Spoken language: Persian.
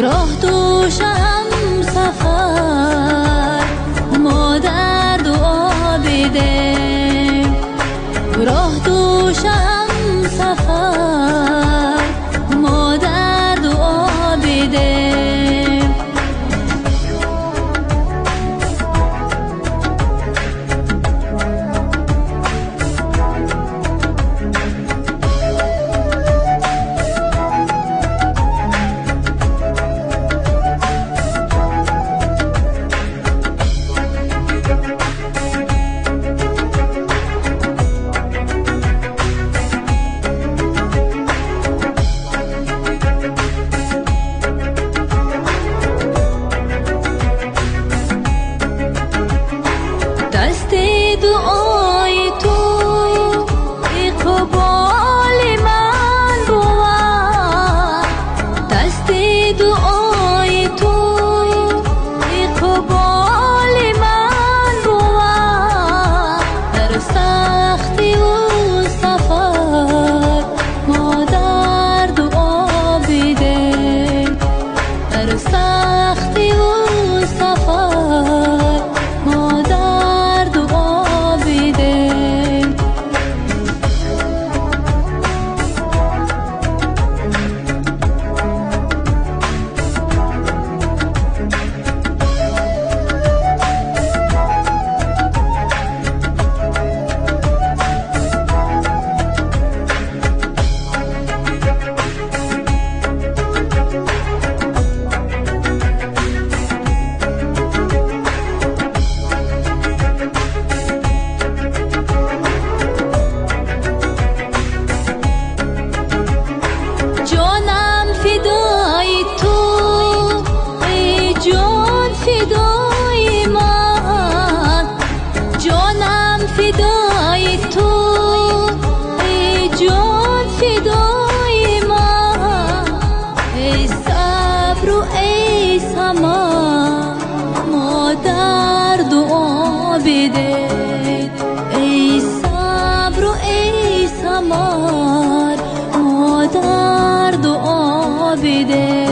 راه دوشم سفر ما در دعا بده، راه دوشم سفر ما در دعا بده. دست دعای تو اقبال من بود، دست دعای تو اقبال من بود. در سختی و سفر ما در دعا بده، در سختی و سفر ما در دعا بده. جانم فدای تو ای جان فدای من، جانم فدای تو ای جان فدای من. ای صبر و ای سمر ما در دعا بده، ای صبر و ای سمر ما در دعا بده.